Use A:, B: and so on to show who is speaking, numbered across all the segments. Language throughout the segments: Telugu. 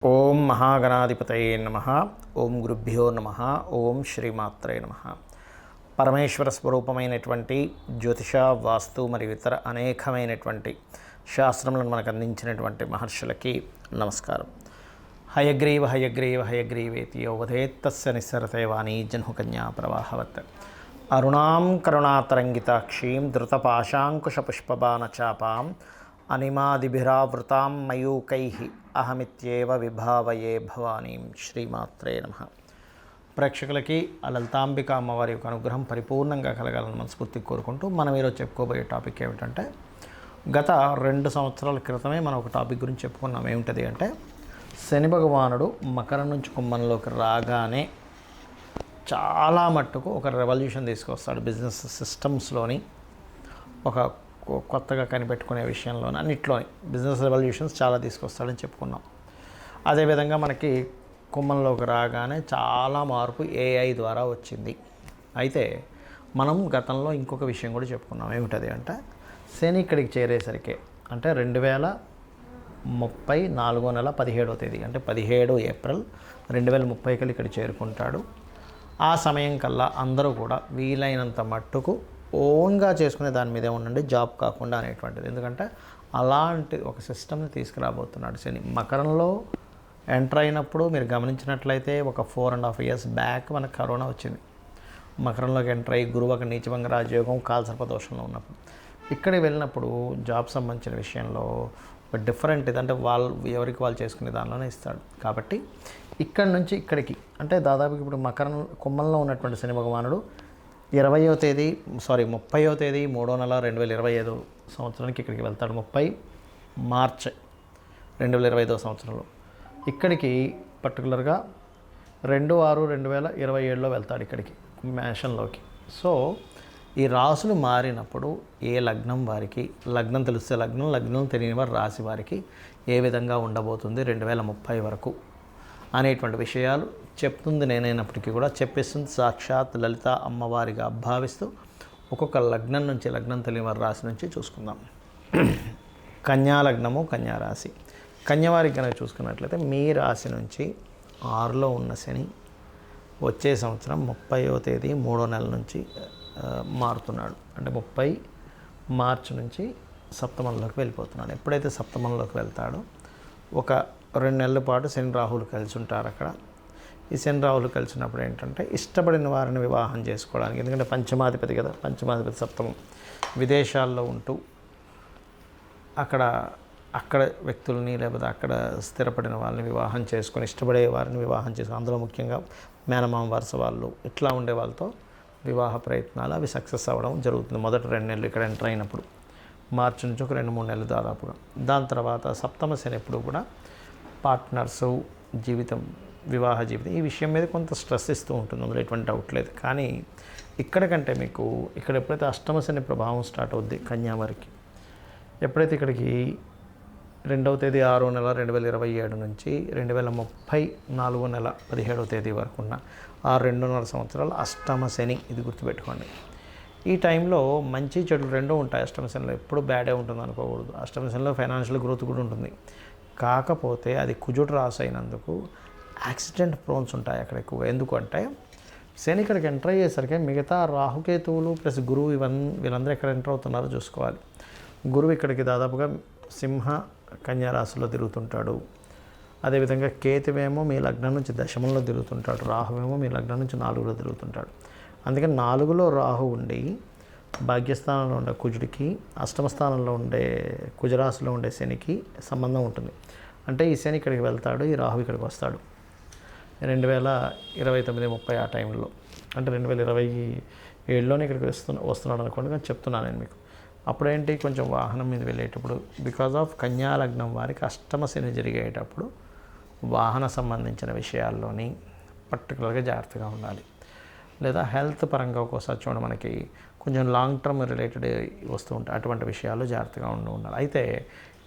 A: ఓం మహాగణాధిపతయే నమః. ఓం గురుభ్యో నమః. ఓం శ్రీమాత్రే నమః. పరమేశ్వర స్వరూపమైనటువంటి జ్యోతిష, వాస్తు మరియు ఇతర అనేకమైనటువంటి శాస్త్రములను మనకు అందించినటువంటి మహర్షులకి నమస్కారం. హయగ్రీవ హయగ్రీవ హయగ్రీవేతి యోవధేత్తస్య నిస్సరతే వాణీ జన్హుకన్యా ప్రవాహవత్. అరుణాం కరుణాతరంగితాక్షీం ధృతపాశాంకుశపుష్పబాణచాపాం అనిమాదిభిరావృతాం మయూకైః అహమిత్యేవ విభావయే భవానీం. శ్రీమాత్రే నమః. ప్రేక్షకులకి ఆ లలితాంబిక అమ్మవారి యొక్క అనుగ్రహం పరిపూర్ణంగా కలగాలని మనస్ఫూర్తిగా కోరుకుంటూ మనం ఈరోజు చెప్పుకోబోయే టాపిక్ ఏమిటంటే, గత 2 సంవత్సరాల క్రితమే మనం ఒక టాపిక్ గురించి చెప్పుకున్నాం. ఏమిటది అంటే, శని భగవానుడు మకరం నుంచి కుంభంలోకి రాగానే చాలా మట్టుకు ఒక రెవల్యూషన్ తీసుకొస్తాడు. బిజినెస్ సిస్టమ్స్లోని ఒక కొత్తగా కనిపెట్టుకునే విషయంలోని అన్నిట్లోని బిజినెస్ రెవల్యూషన్స్ చాలా తీసుకొస్తాడని చెప్పుకున్నాం. అదేవిధంగా మనకి కుంభంలోకి రాగానే చాలా మార్పు ఏఐ ద్వారా వచ్చింది. అయితే మనం గతంలో ఇంకొక విషయం కూడా చెప్పుకున్నాం. ఏమిటది అంటే, శని ఇక్కడికి చేరేసరికి అంటే 2030 4వ నెల 17వ తేదీ అంటే 17 ఏప్రిల్ 2030 కల్లా ఇక్కడ చేరుకుంటాడు. ఆ సమయం కల్లా అందరూ కూడా వీలైనంత మట్టుకు ఓన్గా చేసుకునే దాని మీదే ఉండండి, జాబ్ కాకుండా అనేటువంటిది. ఎందుకంటే అలాంటి ఒక సిస్టమ్ని తీసుకురాబోతున్నాడు శని. మకరంలో ఎంటర్ అయినప్పుడు మీరు గమనించినట్లయితే ఒక 4.5 years బ్యాక్ మనకు కరోనా వచ్చింది. మకరంలోకి ఎంటర్ అయ్యి గురువు ఒక నీచభంగ రాజయోగం కాలసర్పదోషంలో ఉన్నప్పుడు ఇక్కడికి వెళ్ళినప్పుడు జాబ్ సంబంధించిన విషయంలో ఒక డిఫరెంట్ ఇదంటే వాళ్ళు ఎవరికి వాళ్ళు చేసుకునే దానిలోనే ఇస్తాడు. కాబట్టి ఇక్కడి నుంచి ఇక్కడికి అంటే దాదాపుకి ఇప్పుడు కుంభంలో ఉన్నటువంటి శని భగవానుడు 30వ తేదీ 30వ తేదీ 3వ నెల 2025 సంవత్సరానికి ఇక్కడికి వెళ్తాడు. 30 మార్చ్ 2025 సంవత్సరంలో ఇక్కడికి పర్టికులర్గా 2/6/2027లో వెళ్తాడు ఇక్కడికి మేషంలోకి. సో ఈ రాసులు మారినప్పుడు ఏ లగ్నం వారికి, లగ్నం తెలిస్తే లగ్నం తెలియని వారి రాశి వారికి ఏ విధంగా ఉండబోతుంది 2030 వరకు అనేటువంటి విషయాలు చెప్తుంది నేనైనప్పటికీ కూడా చెప్పేస్తుంది సాక్షాత్ లలిత అమ్మవారిగా భావిస్తూ ఒక్కొక్క లగ్నం నుంచి, లగ్నం తెలియని వారి రాశి నుంచి చూసుకుందాం. కన్యా లగ్నము, కన్యా రాశి. కన్యవారికి కనుక చూసుకున్నట్లయితే మీ రాశి నుంచి 6లో ఉన్న శని వచ్చే సంవత్సరం 30వ తేదీ 3వ నెల నుంచి మారుతున్నాడు. అంటే 30 మార్చి నుంచి సప్తమంలోకి వెళ్ళిపోతున్నాడు. ఎప్పుడైతే సప్తమంలోకి వెళ్తాడో ఒక 2 నెలల పాటు శని రాహులు కలిసి ఉంటారు అక్కడ. ఈ శని రాహులు కలిసినప్పుడు ఏంటంటే ఇష్టపడిన వారిని వివాహం చేసుకోవడానికి, ఎందుకంటే పంచమాధిపతి కదా, పంచమాధిపతి సప్తమం, విదేశాల్లో ఉంటూ అక్కడ వ్యక్తుల్ని లేకపోతే అక్కడ స్థిరపడిన వాళ్ళని వివాహం చేసుకొని ఇష్టపడే వారిని వివాహం చేసుకొని, అందులో ముఖ్యంగా మేనమామ వరుస వాళ్ళు ఇట్లా ఉండే వాళ్ళతో వివాహ ప్రయత్నాలు అవి సక్సెస్ అవ్వడం జరుగుతుంది. మొదటి 2 నెలలు ఇక్కడ ఎంటర్ అయినప్పుడు మార్చి నుంచి ఒక 2-3 నెలలు దాదాపుగా. దాని తర్వాత సప్తమ శని ఎప్పుడు కూడా పార్ట్నర్సు, జీవితం, వివాహ జీవితం ఈ విషయం మీద కొంత స్ట్రెస్ ఇస్తూ ఉంటుంది, అందులో ఎటువంటి డౌట్ లేదు. కానీ ఇక్కడికంటే మీకు ఇక్కడ ఎప్పుడైతే అష్టమ శని ప్రభావం స్టార్ట్ అవుద్ది కన్యా వారికి, ఎప్పుడైతే ఇక్కడికి 2వ తేదీ 6వ నెల 2027 నుంచి 2030 4వ నెల 17వ తేదీ వరకు ఉన్న ఆ 2.5 సంవత్సరాలు అష్టమ శని. ఇది గుర్తుపెట్టుకోండి. ఈ టైంలో మంచి చెడులు రెండూ ఉంటాయి. అష్టమ శనిలో ఎప్పుడు బ్యాడే ఉంటుంది అనుకోకూడదు. అష్టమ శనిలో ఫైనాన్షియల్ గ్రోత్ కూడా ఉంటుంది. కాకపోతే అది కుజుడు రాసి అయినందుకు యాక్సిడెంట్ ప్రోన్స్ ఉంటాయి అక్కడ ఎక్కువ. ఎందుకంటే శని ఇక్కడికి ఎంటర్ అయ్యేసరికి మిగతా రాహుకేతువులు ప్లస్ గురువు వీళ్ళందరూ ఎక్కడ ఎంటర్ అవుతున్నారో చూసుకోవాలి. గురువు ఇక్కడికి దాదాపుగా సింహ కన్యా రాశిలో తిరుగుతుంటాడు. అదేవిధంగా కేతువేమో మీ లగ్నం నుంచి దశమంలో తిరుగుతుంటాడు. రాహువేమో మీ లగ్నం నుంచి 4లో తిరుగుతుంటాడు. అందుకని 4లో రాహు ఉండి భాగ్యస్థానంలో ఉండే కుజుడికి, అష్టమ స్థానంలో ఉండే కుజరాశిలో ఉండే శనికి సంబంధం ఉంటుంది. అంటే ఈ శని ఇక్కడికి వెళ్తాడు, ఈ రాహు ఇక్కడికి వస్తాడు 2029-30 ఆ టైంలో. అంటే 2027లోనే ఇక్కడికి వస్తున్నాడు అనుకోండి, కానీ చెప్తున్నాను నేను మీకు. అప్పుడేంటి, కొంచెం వాహనం మీద వెళ్ళేటప్పుడు బికాజ్ ఆఫ్ కన్యా లగ్నం వారికి అష్టమ శని జరిగేటప్పుడు వాహన సంబంధించిన విషయాల్లోని పర్టికులర్గా జాగ్రత్తగా ఉండాలి. లేదా హెల్త్ పరంగా ఒక్కోసారి చూడండి మనకి కొంచెం లాంగ్ టర్మ్ రిలేటెడ్ వస్తూ ఉంటాయి, అటువంటి విషయాల్లో జాగ్రత్తగా ఉండాలి. అయితే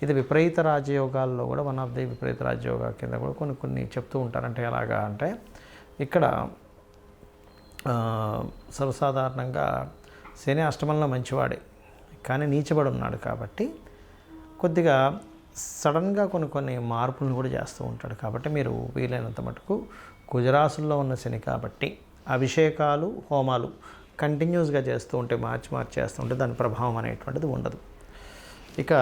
A: ఇది విపరీత రాజయోగాల్లో కూడా వన్ ఆఫ్ ది విపరీత రాజయోగా కింద కూడా కొన్ని చెప్తూ ఉంటారు. అంటే ఎలాగా అంటే ఇక్కడ సర్వసాధారణంగా శని అష్టమంలో మంచివాడే, కానీ నీచబడి ఉన్నాడు కాబట్టి కొద్దిగా సడన్గా కొన్ని మార్పులను కూడా చేస్తూ ఉంటాడు. కాబట్టి మీరు వీలైనంత మటుకు కుజరాశుల్లో ఉన్న శని కాబట్టి అభిషేకాలు హోమాలు కంటిన్యూస్గా చేస్తూ ఉంటే మార్చి చేస్తూ ఉంటే దాని ప్రభావం అనేటువంటిది ఉండదు. ఇక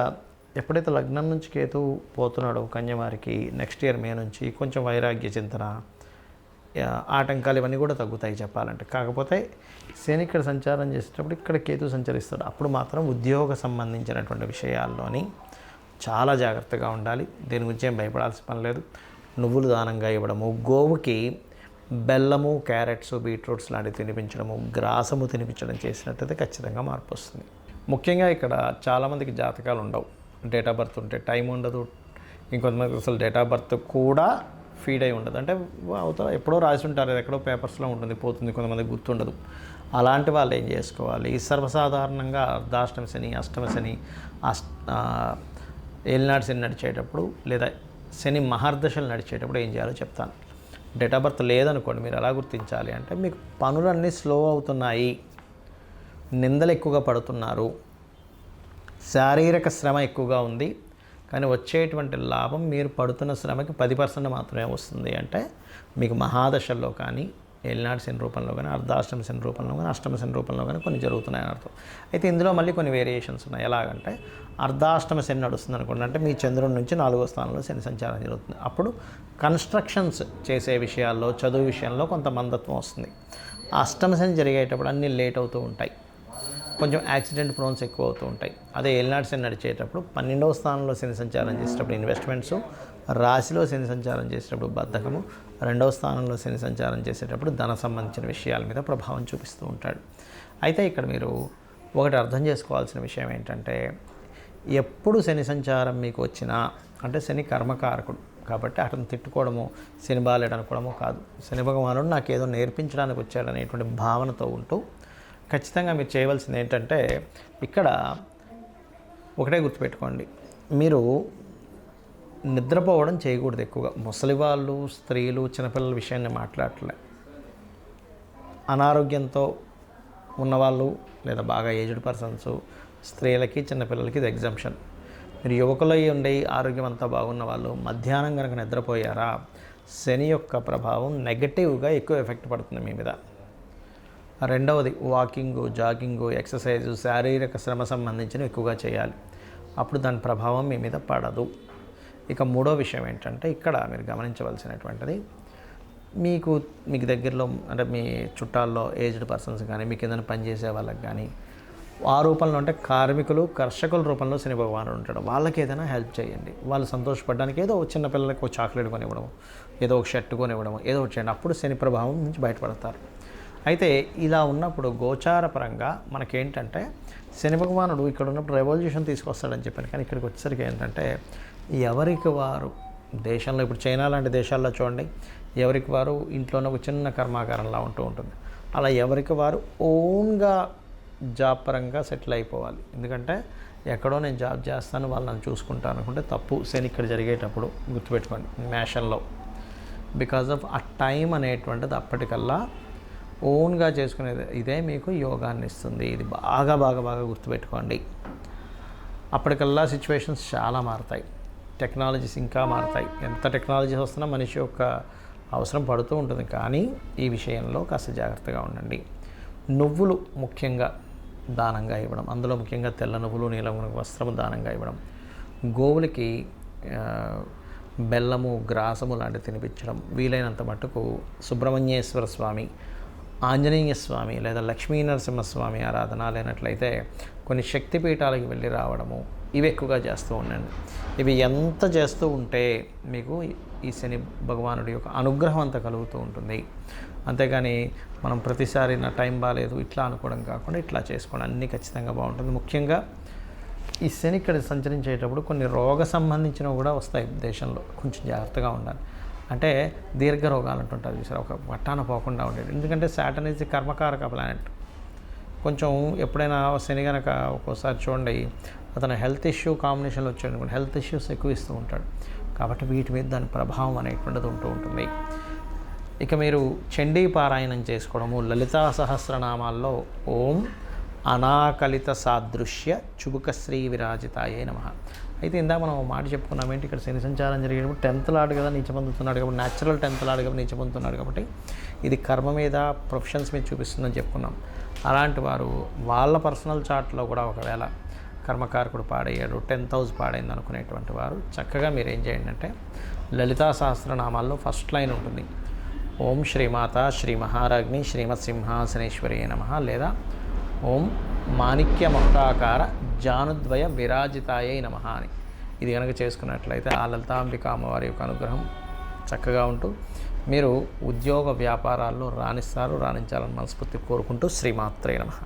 A: ఎప్పుడైతే లగ్నం నుంచి కేతువు పోతున్నాడో కన్యవారికి నెక్స్ట్ ఇయర్ మే నుంచి కొంచెం వైరాగ్య చింతన, ఆటంకాలు ఇవన్నీ కూడా తగ్గుతాయి చెప్పాలంటే. కాకపోతే శని ఇక్కడ సంచారం చేసేటప్పుడు ఇక్కడ కేతు సంచరిస్తాడు. అప్పుడు మాత్రం ఉద్యోగ సంబంధించినటువంటి విషయాల్లోని చాలా జాగ్రత్తగా ఉండాలి. దీని గురించి ఏం భయపడాల్సిన పని లేదు. నువ్వులు దానంగా ఇవ్వడము, గోవుకి బెల్లము, క్యారెట్స్, బీట్రూట్స్ లాంటివి తినిపించడము, గ్రాసము తినిపించడం చేసినట్టయితే ఖచ్చితంగా మార్పు వస్తుంది. ముఖ్యంగా ఇక్కడ చాలామందికి జాతకాలు ఉండవు, డేట్ ఆఫ్ బర్త్ ఉంటే టైం ఉండదు. ఇంకొంతమందికి అసలు డేట్ ఆఫ్ బర్త్ కూడా ఫీడ్ అయి ఉండదు. అంటే అవతల ఎప్పుడో రాసి ఉంటారు, ఎక్కడో పేపర్స్లో ఉంటుంది, పోతుంది, కొంతమందికి గుర్తుండదు. అలాంటి వాళ్ళు ఏం చేసుకోవాలి? సర్వసాధారణంగా అర్ధాష్టమ శని, అష్టమ శని, ఏలినాటి శని నడిచేటప్పుడు లేదా శని మహర్దశలు నడిచేటప్పుడు ఏం చేయాలో చెప్తాను. డేట్ ఆఫ్ బర్త్ లేదనుకోండి, మీరు ఎలా గుర్తించాలి అంటే మీకు పనులన్నీ స్లో అవుతున్నాయి, నిందలు ఎక్కువగా పడుతున్నారు, శారీరక శ్రమ ఎక్కువగా ఉంది, కానీ వచ్చేటువంటి లాభం మీరు పడుతున్న శ్రమకి 10% మాత్రమే వస్తుంది అంటే మీకు మహాదశల్లో కానీ ఏలినాటి శని రూపంలో కానీ అర్ధాష్టమ శని రూపంలో కానీ అష్టమ శని రూపంలో కానీ కొన్ని జరుగుతున్నాయని అర్థం. అయితే ఇందులో మళ్ళీ కొన్ని వేరియేషన్స్ ఉన్నాయి. ఎలాగంటే అర్ధాష్టమ శని నడుస్తుంది అనుకోండి, అంటే మీ చంద్రుడి నుంచి 4వ స్థానంలో శని సంచారం జరుగుతుంది. అప్పుడు కన్స్ట్రక్షన్స్ చేసే విషయాల్లో, చదువు విషయంలో కొంత మందత్వం వస్తుంది. అష్టమ శని జరిగేటప్పుడు అన్నీ లేట్ అవుతూ ఉంటాయి, కొంచెం యాక్సిడెంట్ ప్రోన్స్ ఎక్కువ అవుతూ ఉంటాయి. అదే ఏలినాటి శని నడిచేటప్పుడు 12వ స్థానంలో శని సంచారం చేసేటప్పుడు ఇన్వెస్ట్మెంట్స్, రాశిలో శని సంచారం చేసేటప్పుడు బద్ధకము, 2వ స్థానంలో శని సంచారం చేసేటప్పుడు ధన సంబంధించిన విషయాల మీద ప్రభావం చూపిస్తూ ఉంటాడు. అయితే ఇక్కడ మీరు ఒకటి అర్థం చేసుకోవాల్సిన విషయం ఏంటంటే, ఎప్పుడు శని సంచారం మీకు వచ్చినా, అంటే శని కర్మకారకుడు కాబట్టి అతను తిట్టుకోవడము, శని బాలేడు అనుకోవడము కాదు. శని భగవానుడు నాకేదో నేర్పించడానికి వచ్చాడనేటువంటి భావనతో ఉంటూ ఖచ్చితంగా మీరు చేయవలసింది ఏంటంటే, ఇక్కడ ఒకటే గుర్తుపెట్టుకోండి, మీరు నిద్రపోవడం చేయకూడదు ఎక్కువగా. ముసలి వాళ్ళు, స్త్రీలు, చిన్నపిల్లల విషయాన్ని మాట్లాడలే. అనారోగ్యంతో ఉన్నవాళ్ళు లేదా బాగా ఏజ్డ్ పర్సన్స్, స్త్రీలకి, చిన్నపిల్లలకి ఇది ఎగ్జంప్షన్. మీరు యువకులు ఉండి ఆరోగ్యం అంతా బాగున్న వాళ్ళు మధ్యాహ్నం కనుక నిద్రపోయారా, శని యొక్క ప్రభావం నెగటివ్గా ఎక్కువ ఎఫెక్ట్ పడుతుంది మీ మీద. రెండవది వాకింగు, జాగింగు, ఎక్సర్సైజు, శారీరక శ్రమ సంబంధించినవి ఎక్కువగా చేయాలి. అప్పుడు దాని ప్రభావం మీ మీద పడదు. ఇక మూడో విషయం ఏంటంటే, ఇక్కడ మీరు గమనించవలసినటువంటిది, మీకు దగ్గరలో అంటే మీ చుట్టాల్లో ఏజ్డ్ పర్సన్స్ కానీ, మీకు ఏదైనా పనిచేసే వాళ్ళకి కానీ, ఆ రూపంలో అంటే కార్మికులు, కర్షకుల రూపంలో శని భగవానుడు ఉంటాడు. వాళ్ళకి ఏదైనా హెల్ప్ చేయండి. వాళ్ళు సంతోషపడడానికి ఏదో చిన్నపిల్లలకి ఒక చాక్లెట్ కొనివ్వడం, ఏదో ఒక షర్ట్ కొనివ్వడం, ఏదో ఒకటి చేయండి. అప్పుడు శని ప్రభావం నుంచి బయటపడతారు. అయితే ఇలా ఉన్నప్పుడు గోచారపరంగా మనకేంటంటే, శని భగవానుడు ఇక్కడ ఉన్నప్పుడు రెవల్యూషన్ తీసుకొస్తాడని చెప్పాను. కానీ ఇక్కడికి వచ్చేసరికి ఏంటంటే, ఎవరికి వారు దేశంలో, ఇప్పుడు చైనా లాంటి దేశాల్లో చూడండి, ఎవరికి వారు ఇంట్లోనే ఒక చిన్న కర్మాగారంలా ఉంటూ ఉంటుంది. అలా ఎవరికి వారు ఓన్గా జాబ్ పరంగా సెటిల్ అయిపోవాలి. ఎందుకంటే ఎక్కడో నేను జాబ్ చేస్తాను, వాళ్ళు నన్ను చూసుకుంటాను అనుకుంటే తప్పు. శని ఇక్కడ జరిగేటప్పుడు గుర్తుపెట్టుకోండి, మేషంలో బికాజ్ ఆఫ్ ఆ టైం అనేటువంటిది అప్పటికల్లా ఓన్గా చేసుకునేది ఇదే మీకు యోగాన్ని ఇస్తుంది. ఇది బాగా బాగా బాగా గుర్తుపెట్టుకోండి. అప్పటికల్లా సిచ్యువేషన్స్ చాలా మారుతాయి, టెక్నాలజీస్ ఇంకా మారుతాయి. ఎంత టెక్నాలజీస్ వస్తున్నా మనిషి యొక్క అవసరం పడుతూ ఉంటుంది. కానీ ఈ విషయంలో కాస్త జాగ్రత్తగా ఉండండి. నువ్వులు ముఖ్యంగా దానంగా ఇవ్వడం, అందులో ముఖ్యంగా తెల్ల నువ్వులు, నీలం వస్త్రము దానంగా ఇవ్వడం, గోవులకి బెల్లము, గ్రాసము లాంటివి తినిపించడం, వీలైనంత మట్టుకు సుబ్రహ్మణ్యేశ్వర స్వామి, ఆంజనేయ స్వామి లేదా లక్ష్మీ నరసింహస్వామి ఆరాధన లేనట్లయితే కొన్ని శక్తిపీఠాలకు వెళ్ళి రావడము, ఇవి ఎక్కువగా చేస్తూ ఉండండి. ఇవి ఎంత చేస్తూ ఉంటే మీకు ఈ శని భగవానుడి యొక్క అనుగ్రహం అంతా కలుగుతూ ఉంటుంది. అంతేగాని మనం ప్రతిసారి నా టైం బాగాలేదు ఇట్లా అనుకోవడం కాకుండా ఇట్లా చేసుకోవడం అన్నీ ఖచ్చితంగా బాగుంటుంది. ముఖ్యంగా ఈ శని ఇక్కడ సంచరించేటప్పుడు కొన్ని రోగ సంబంధించినవి కూడా వస్తాయి దేశంలో, కొంచెం జాగ్రత్తగా ఉండాలి. అంటే దీర్ఘ రోగాలు అంటుంటారు చూసారు, ఒక పట్టాన పోకుండా ఉండేది. ఎందుకంటే సాటర్న్ ఈజ్ కర్మకారక ప్లానెట్. కొంచెం ఎప్పుడైనా శని కనుక ఒక్కోసారి చూడండి, అతను హెల్త్ ఇష్యూ కాంబినేషన్లో వచ్చాడు, హెల్త్ ఇష్యూస్ ఎక్కువ ఇస్తూ ఉంటాడు. కాబట్టి వీటి మీద దాని ప్రభావం అనేటువంటిది ఉంటూ ఉంటుంది. ఇక మీరు చండీ పారాయణం చేసుకోవడము, లలితా సహస్రనామాల్లో ఓం అనాకలిత సాదృశ్య చుబుక శ్రీ విరాజితాయే నమః అయితే ఇందాక మనం మాట చెప్పుకున్నాం ఏంటి, ఇక్కడ శని సంచారం జరిగేటప్పుడు 10th లార్డ్ కదా నీచ పొందుతున్నాడు కాబట్టి, న్యాచురల్ 10th లార్డ్ కాబట్టి నీచ పొందుతున్నాడు కాబట్టి ఇది కర్మ మీద, ప్రొఫెషన్స్ మీద చూపిస్తుందని చెప్పుకున్నాం. అలాంటి వారు వాళ్ళ పర్సనల్ చార్ట్లో కూడా ఒకవేళ కర్మకారకుడు పాడయ్యాడు, 10th హౌస్ పాడైంది అనుకునేటువంటి వారు చక్కగా మీరు ఏం చేయండి అంటే లలితా సహస్రనామాల్లో ఫస్ట్ లైన్ ఉంటుంది, ఓం శ్రీమాత శ్రీ మహారాజ్ని శ్రీమత్ సింహాసనేశ్వరి నమః, లేదా ఓం మాణిక్య మకుటాకార జానుద్వయ విరాజితాయై నమః అని ఇది కనుక చేసుకున్నట్లయితే ఆ లలితాంబిక అమ్మవారి యొక్క అనుగ్రహం చక్కగా ఉంటూ మీరు ఉద్యోగ వ్యాపారాల్లో రాణించాలని మనస్ఫూర్తి కోరుకుంటూ శ్రీమాత్రే నమః.